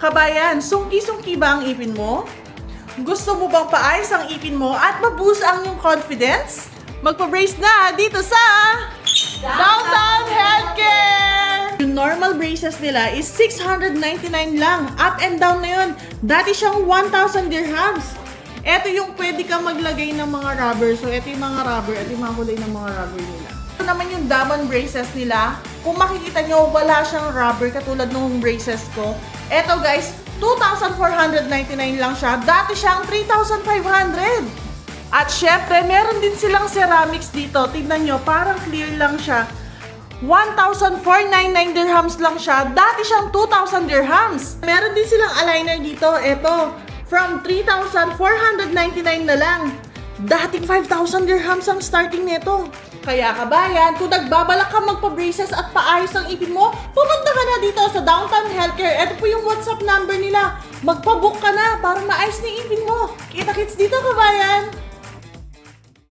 Kabayan, sungki-sungki ba ang ipin mo? Gusto mo bang paayos ang ipin mo at maboost ang iyong confidence? Magpa-brace na dito sa Downtown Healthcare! Yung normal braces nila is 699 lang. Up and down na yun. Dati siyang 1,000 dirhams. Ito yung pwede kang maglagay ng mga rubber. So, ito yung mga rubber. Ito yung mga kulay ng mga rubber nila. Ito naman yung diamond braces nila. Kung makikita nyo, wala siyang rubber katulad ng braces ko. Ito guys, 2,499 lang siya. Dati siyang 3,500. At syempre, meron din silang ceramics dito. Tignan nyo, parang clear lang siya. 1,499 dirhams lang siya. Dati siyang 2,000 dirhams. Meron din silang aligner dito. Ito, from 3,499 na lang. Dating 5,000 dirhams ang starting nito. Kaya kabayan, kung nagbabalak ka magpa-braces at paayos ang ipin mo, pumunta ka na dito sa Downtown Healthcare. Ito po yung WhatsApp number nila. Magpa-book ka na para maayos na ipin mo. Kita-kits dito kabayan!